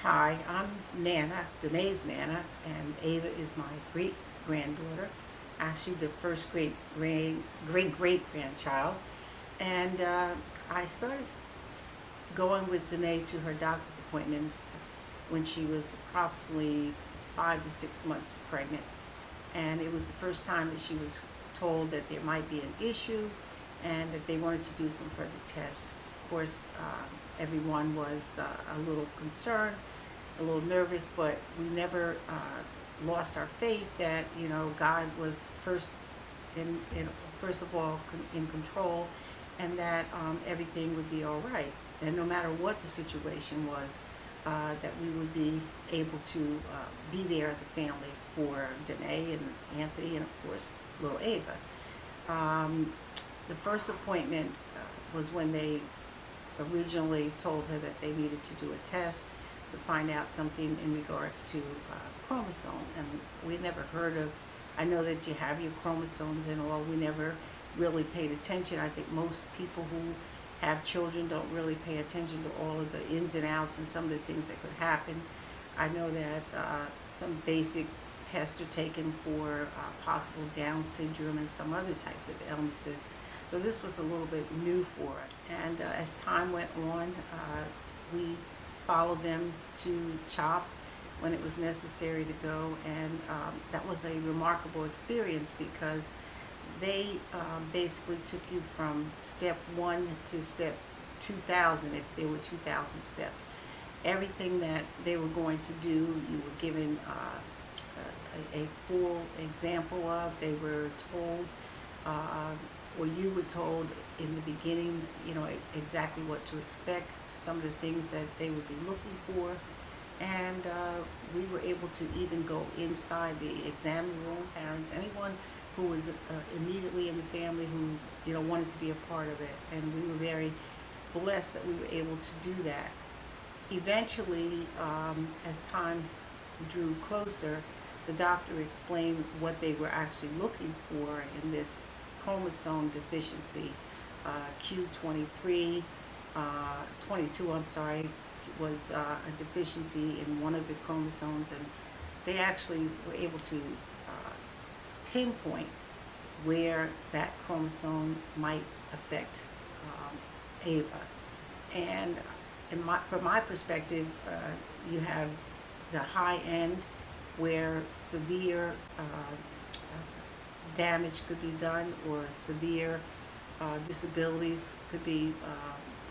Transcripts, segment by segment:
Hi, I'm Nana, Danae's Nana, and Ava is my great granddaughter, actually the first great grandchild. And I started going with Danae to her doctor's appointments when she was approximately 5 to 6 months pregnant. And it was the first time that she was told that there might be an issue and that they wanted to do some further tests. Of course, everyone was a little concerned, a little nervous, but we never lost our faith that God was first of all in control, and that everything would be all right. And no matter what the situation was, that we would be able to be there as a family for Danae and Anthony, and of course little Ava. The first appointment was when they originally told her that they needed to do a test to find out something in regards to chromosome. And we never heard of, I know that you have your chromosomes and all, we never really paid attention. I think most people who have children don't really pay attention to all of the ins and outs and some of the things that could happen. I know that some basic tests are taken for possible Down syndrome and some other types of illnesses. So this was a little bit new for us. And as time went on, we followed them to CHOP when it was necessary to go. And that was a remarkable experience because they basically took you from step 1 to step 2000, if there were 2000 steps. Everything that they were going to do, you were given a full example of. They were told, or you were told in the beginning, exactly what to expect, some of the things that they would be looking for. And we were able to even go inside the exam room. Parents, anyone who was immediately in the family who wanted to be a part of it, and we were very blessed that we were able to do that. Eventually, as time drew closer, the doctor explained what they were actually looking for in this chromosome deficiency. Q23, 22, I'm sorry, was a deficiency in one of the chromosomes, and they actually were able to pinpoint where that chromosome might affect Ava. And from my perspective, you have the high end where severe damage could be done, or severe disabilities could be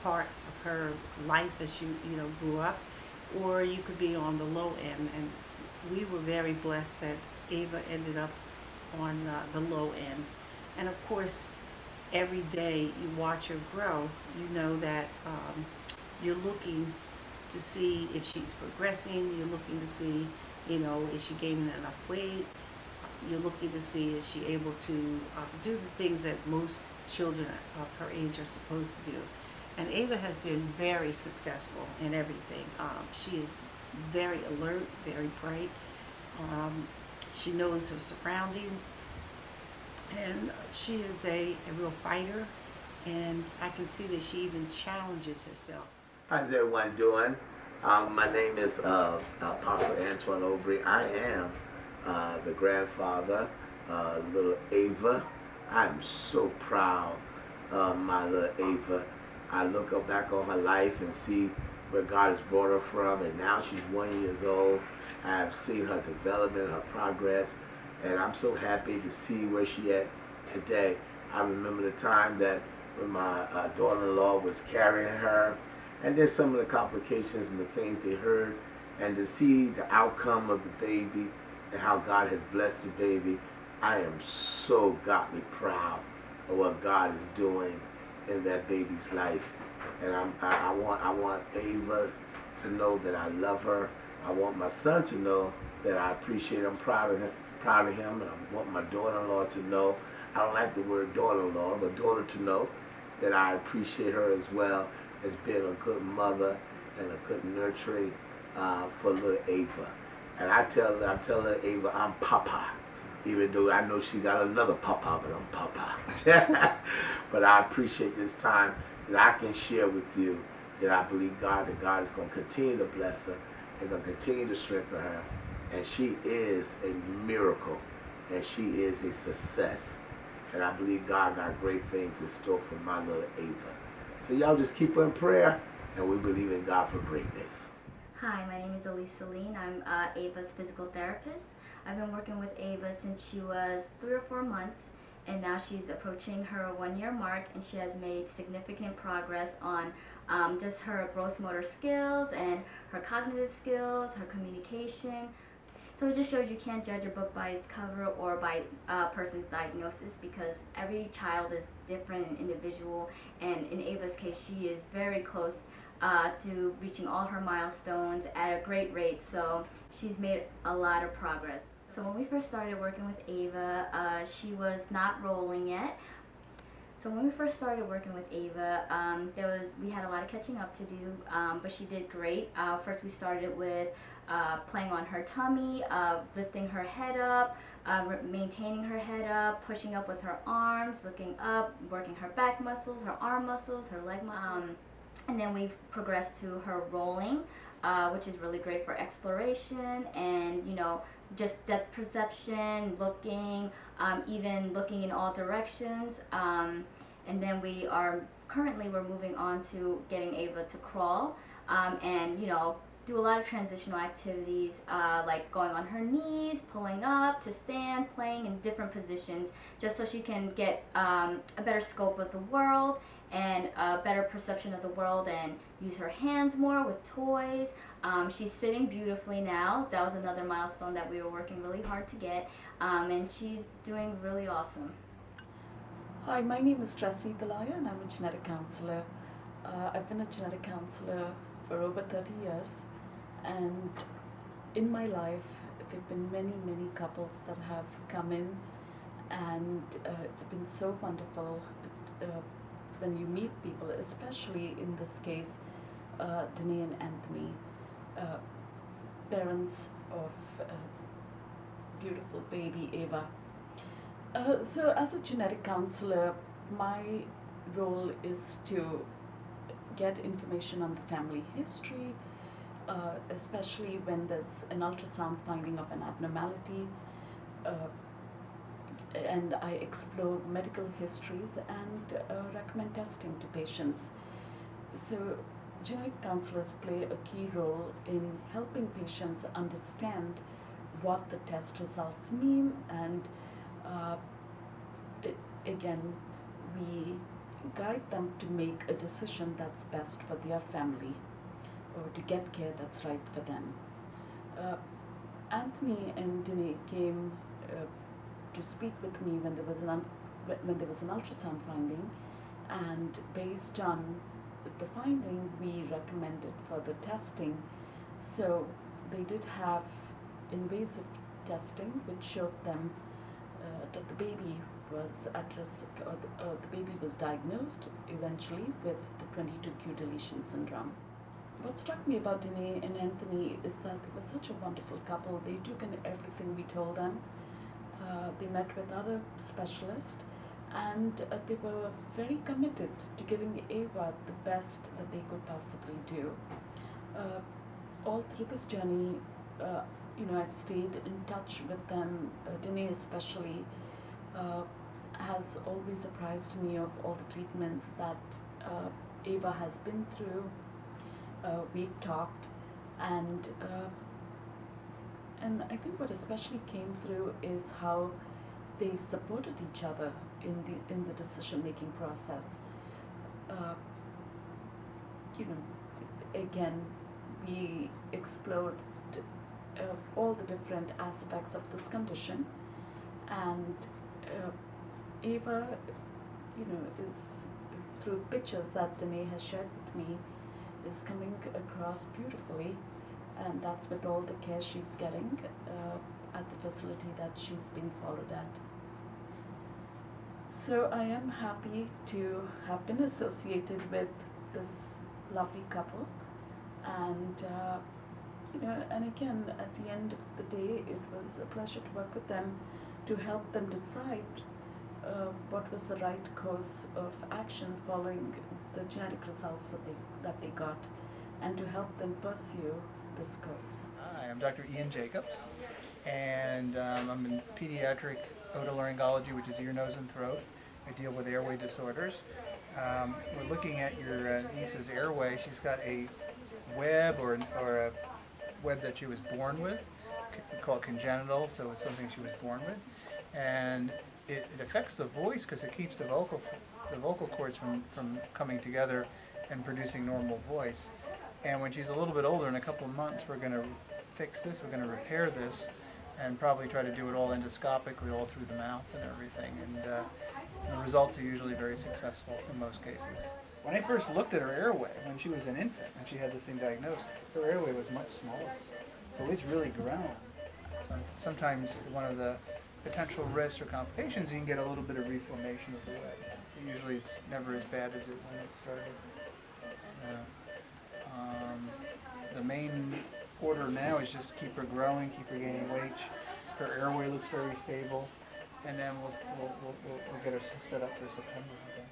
part of her life as she grew up, or you could be on the low end. And we were very blessed that Ava ended up on the low end. And of course, every day you watch her grow, you know that you're looking to see if she's progressing. You're looking to see, is she gaining enough weight? You're looking to see, is she able to do the things that most children of her age are supposed to do. And Ava has been very successful in everything. She is very alert, very bright. She knows her surroundings, and she is a real fighter, and I can see that she even challenges herself. How's everyone doing? My name is Apostle Antoine Aubry. I am the grandfather, little Ayva. I'm so proud of my little Ayva. I look back on her life and see where God has brought her from, and now she's 1 year old. I've seen her development, her progress, and I'm so happy to see where she at today. I remember the time that when my daughter-in-law was carrying her, and then some of the complications and the things they heard, and to see the outcome of the baby and how God has blessed the baby, I am so godly proud of what God is doing in that baby's life. And I want Ava to know that I love her. I want my son to know that I appreciate him, proud of him, and I want my daughter-in-law to know, I don't like the word daughter-in-law, but daughter to know that I appreciate her as well as being a good mother and a good nurturing for little Ayva. And I tell her, Ayva, I'm Papa, even though I know she got another Papa, but I'm Papa. But I appreciate this time that I can share with you that I believe God, that God is going to continue to bless her, and going to continue to strengthen her. And she is a miracle, and she is a success. And I believe God got great things in store for my little Ava. So y'all just keep her in prayer, and we believe in God for greatness. Hi, my name is Elisa Lean. I'm Ava's physical therapist. I've been working with Ava since she was 3 or 4 months, and now she's approaching her 1-year mark, and she has made significant progress on just her gross motor skills and her cognitive skills, her communication. So it just shows you can't judge a book by its cover or by a person's diagnosis, because every child is different and individual, and in Ava's case she is very close to reaching all her milestones at a great rate, so she's made a lot of progress. So when we first started working with Ava, she was not rolling yet. So when we first started working with Ava, we had a lot of catching up to do, but she did great. First we started with playing on her tummy, lifting her head up, maintaining her head up, pushing up with her arms, looking up, working her back muscles, her arm muscles, her leg muscles. And then we've progressed to her rolling, which is really great for exploration and, just depth perception, looking, even looking in all directions. And then we're moving on to getting Ava to crawl, and, do a lot of transitional activities, like going on her knees, pulling up to stand, playing in different positions, just so she can get a better scope of the world and a better perception of the world, and use her hands more with toys. She's sitting beautifully now. That was another milestone that we were working really hard to get, and she's doing really awesome. Hi, my name is Tracy Dalaya and I'm a genetic counselor. I've been a genetic counselor for over 30 years, and in my life there have been many, many couples that have come in, and it's been so wonderful when you meet people, especially in this case, Danae and Anthony, parents of beautiful baby Ava. So as a genetic counselor, my role is to get information on the family history, especially when there's an ultrasound finding of an abnormality, and I explore medical histories and recommend testing to patients. So genetic counselors play a key role in helping patients understand what the test results mean, and again, we guide them to make a decision that's best for their family, or to get care that's right for them. Anthony and Danae came to speak with me when there was an ultrasound finding, and based on the finding, we recommended further testing. So they did have invasive testing, which showed them that the baby was at risk, or the baby was diagnosed eventually with the 22q deletion syndrome. What struck me about Danae and Anthony is that they were such a wonderful couple. They took in everything we told them. They met with other specialists, and they were very committed to giving Ava the best that they could possibly do. All through this journey, I've stayed in touch with them. Danae especially has always apprised me of all the treatments that Ava has been through. We've talked, and I think what especially came through is how they supported each other in the decision-making process. Again, we explored all the different aspects of this condition, and Ava, is, through pictures that Danae has shared with me, is coming across beautifully, and that's with all the care she's getting at the facility that she's being followed at. So I am happy to have been associated with this lovely couple, and and again, at the end of the day, it was a pleasure to work with them to help them decide what was the right course of action following the genetic results that they got, and to help them pursue this course. Hi, I'm Dr. Ian Jacobs, and I'm in pediatric otolaryngology, which is ear, nose, and throat. I deal with airway disorders. We're looking at your niece's airway. She's got a web or a web that she was born with. We call it congenital, so it's something she was born with. And it affects the voice because it keeps the vocal cords from coming together and producing normal voice. And when she's a little bit older, in a couple of months, we're going to fix this, we're going to repair this, and probably try to do it all endoscopically, all through the mouth and everything. And the results are usually very successful in most cases. When I first looked at her airway, when she was an infant, and she had this thing diagnosed, her airway was much smaller. So it's really grown. Sometimes one of the potential risks or complications, you can get a little bit of reformation of the web. Usually it's never as bad as when it started. So, the main order now is just keep her growing, keep her gaining weight. Her airway looks very stable, and then we'll get her set up for September again.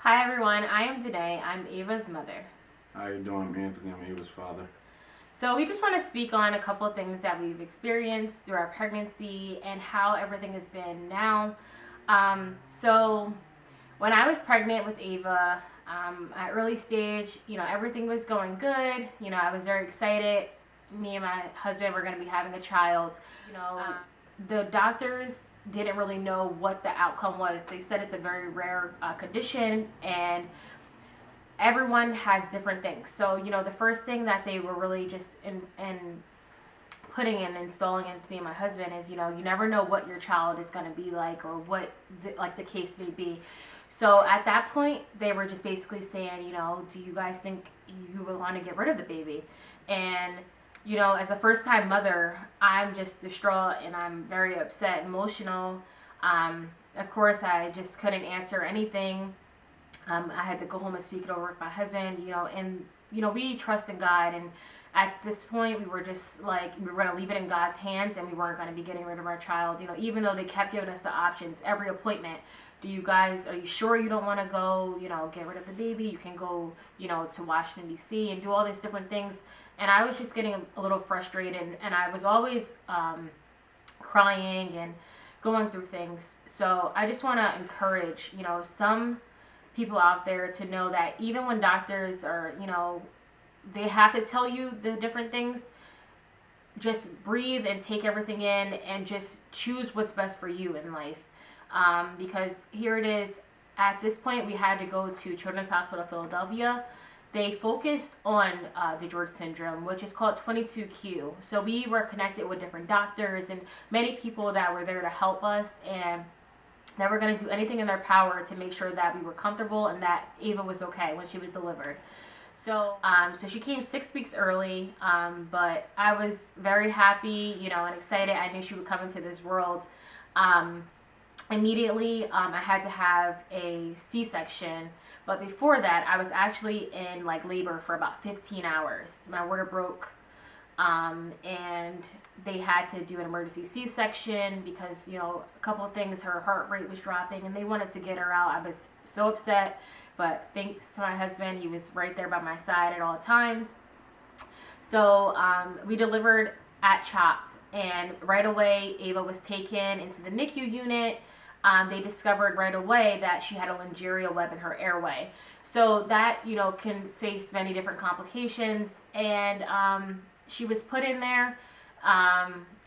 Hi everyone, I am Danae. I'm Ava's mother. How you doing? I'm Anthony. I'm Ava's father. So we just want to speak on a couple of things that we've experienced through our pregnancy and how everything has been now. So when I was pregnant with Ava, at early stage, everything was going good. I was very excited. Me and my husband were going to be having a child. The doctors didn't really know what the outcome was. They said it's a very rare condition, and everyone has different things. So, the first thing that they were really just putting and installing into me and my husband is, you never know what your child is going to be like, or what the case may be. So at that point, they were just basically saying, do you guys think you would want to get rid of the baby? And as a first-time mother, I'm just distraught and I'm very upset, emotional. Of course, I just couldn't answer anything. I had to go home and speak it over with my husband, and we trust in God. And at this point, we were just like, we were going to leave it in God's hands, and we weren't going to be getting rid of our child. Even though they kept giving us the options, every appointment. Are you sure you don't want to go, get rid of the baby? You can go, to Washington, D.C. and do all these different things. And I was just getting a little frustrated, and I was always crying and going through things. So I just want to encourage, some people out there to know that even when doctors are, they have to tell you the different things, just breathe and take everything in and just choose what's best for you in life. Because here it is, at this point we had to go to Children's Hospital Philadelphia. They focused on the George syndrome, which is called 22q. So we were connected with different doctors and many people that were there to help us, and that were going to do anything in their power to make sure that we were comfortable and that Ava was okay when she was delivered. So she came 6 weeks early, but I was very happy, and excited. I knew she would come into this world. Immediately, I had to have a C-section, but before that, I was actually in labor for about 15 hours. My water broke and they had to do an emergency C-section because, you know, a couple of things, her heart rate was dropping, and they wanted to get her out. I was so upset, but thanks to my husband, he was right there by my side at all times. So we delivered at CHOP, and right away Ava was taken into the NICU unit. They discovered right away that she had a Lingeria web in her airway. So that, you know, can face many different complications, and she was put in there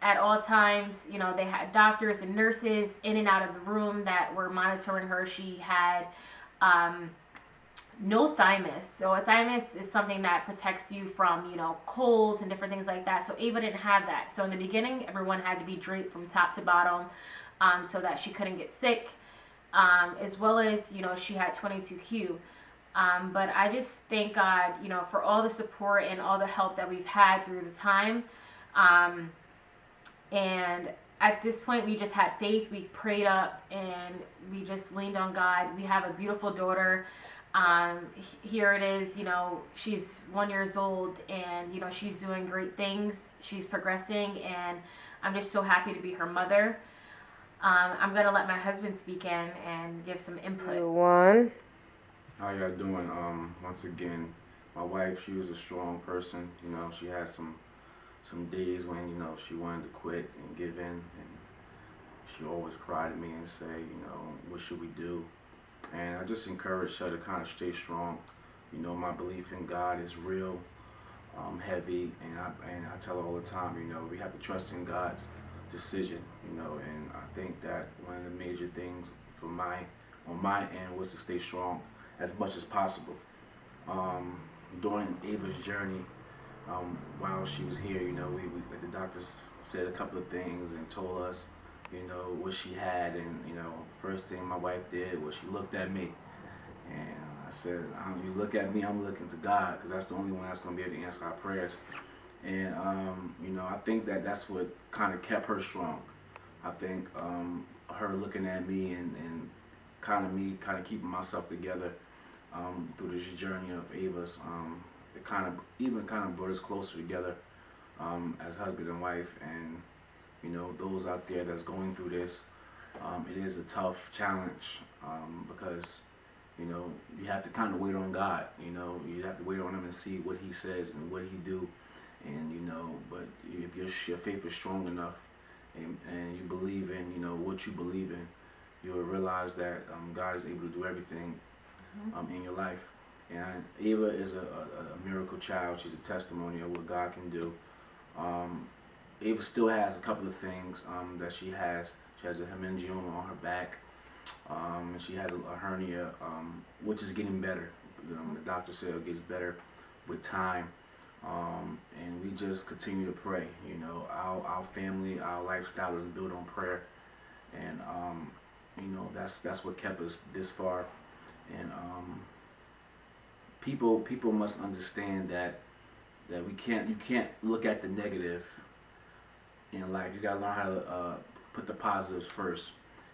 at all times. You know, they had doctors and nurses in and out of the room that were monitoring her. She had no thymus. So a thymus is something that protects you from, you know, colds and different things like that. So Ava didn't have that. So in the beginning, everyone had to be draped from top to bottom so that she couldn't get sick, as well as, you know, she had 22Q. But I just thank God, you know, for all the support and all the help that we've had through the time. And at this point, we just had faith. We prayed up and we just leaned on God. We have a beautiful daughter. Here it is, you know, she's 1 year old, and, you know, she's doing great things. She's progressing, and I'm just so happy to be her mother. I'm going to let my husband speak in and give some input. One. How y'all doing? Once again, my wife, she was a strong person. You know, she had some days when, you know, she wanted to quit and give in, and she always cried at me and say, you know, what should we do? And I just encouraged her to kind of stay strong. You know, my belief in God is real, heavy, and I tell her all the time, you know, we have to trust in God's decision, you know, and I think that one of the major things on my end was to stay strong as much as possible. During Ava's journey, while she was here, you know, the doctors said a couple of things and told us, you know, what she had, and, you know, first thing my wife did was she looked at me, and I said, you look at me, I'm looking to God, because that's the only one that's going to be able to answer our prayers. And, you know, I think that that's what kind of kept her strong. I think her looking at me and kind of keeping myself together through this journey of Ava's, it kind of brought us closer together as husband and wife. And, you know, those out there that's going through this, it is a tough challenge because, you know, you have to kind of wait on God. You know, you have to wait on Him and see what He says and what He do. And, you know, but if your faith is strong enough and you believe in, you know, what you believe in, you'll realize that God is able to do everything in your life. And Ava is a miracle child. She's a testimony of what God can do. Ava still has a couple of things that she has. She has a hemangioma on her back, and she has a hernia, which is getting better. The doctor said it gets better with time. And we just continue to pray. You know, our family, our lifestyle is built on prayer, and you know, that's what kept us this far. And people must understand that you can't look at the negative in life. You gotta learn how to put the positives first.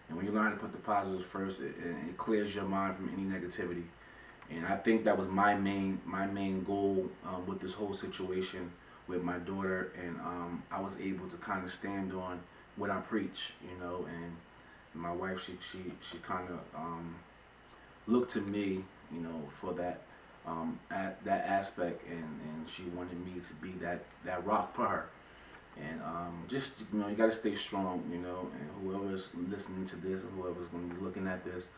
And when you learn how to put the positives first, it clears your mind from any negativity. And I think that was my main goal with this whole situation with my daughter, and I was able to kind of stand on what I preach, you know. And my wife, she kind of looked to me, you know, for that that aspect, and she wanted me to be that rock for her. And just, you know, you got to stay strong, you know. And whoever's listening to this, or whoever's going to be looking at this,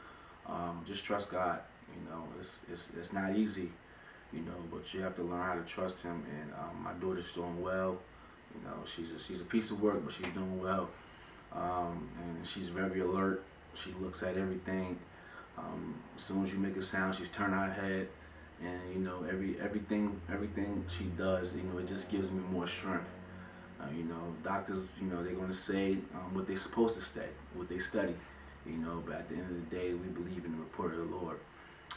just trust God. You know, it's not easy, you know, but you have to learn how to trust Him. And my daughter's doing well. You know, she's a piece of work, but she's doing well. And she's very alert. She looks at everything. As soon as you make a sound, she's turning her head. And, you know, everything she does, you know, it just gives me more strength. You know, doctors, you know, they're going to say what they're supposed to say, what they study, you know, but at the end of the day, we believe in the report of the Lord.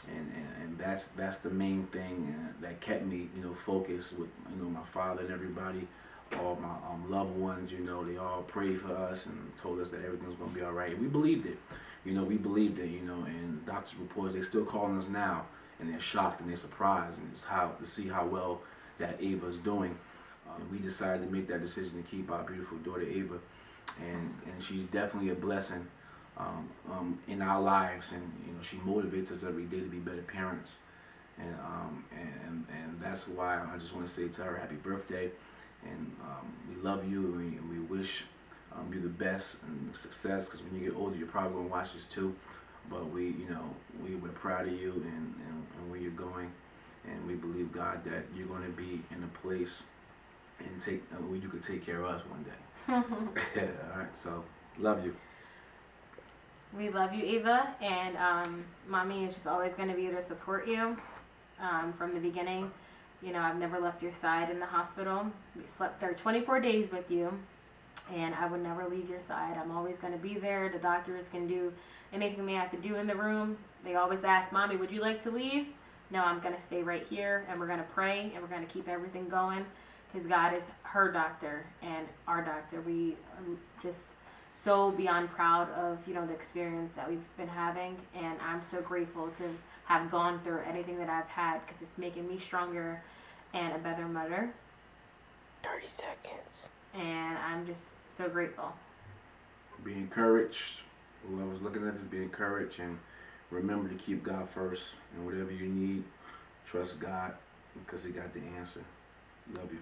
And that's the main thing that kept me, you know, focused with, you know, my father and everybody, all my loved ones, you know, they all prayed for us and told us that everything was going to be all right. And we believed it, you know, you know, and doctors' reports, they still calling us now, and they're shocked and they're surprised, and it's to see how well that Ava's doing. And we decided to make that decision to keep our beautiful daughter Ayva, and she's definitely a blessing in our lives, and she motivates us every day to be better parents, and that's why I just want to say to her happy birthday, and we love you, and we wish you the best and success, because when you get older you're probably going to watch this too, but we're proud of you and where you're going, and we believe, God, that you're going to be in a place and where you could take care of us one day. All right, so love you. We love you, Ava, and Mommy is just always going to be there to support you from the beginning. I've never left your side in the hospital. We slept there 24 days with you, and I would never leave your side. I'm always going to be there. The doctors can do anything they have to do in the room. They always ask, Mommy, would you like to leave? No, I'm going to stay right here, and we're going to pray, and we're going to keep everything going, because God is her doctor and our doctor. We are just so beyond proud of, the experience that we've been having, and I'm so grateful to have gone through anything that I've had, because it's making me stronger and a better mother. 30 seconds. And I'm just so grateful. Be encouraged. Whoever's looking at this, be encouraged, and remember to keep God first, and whatever you need, trust God, because He got the answer. Love you.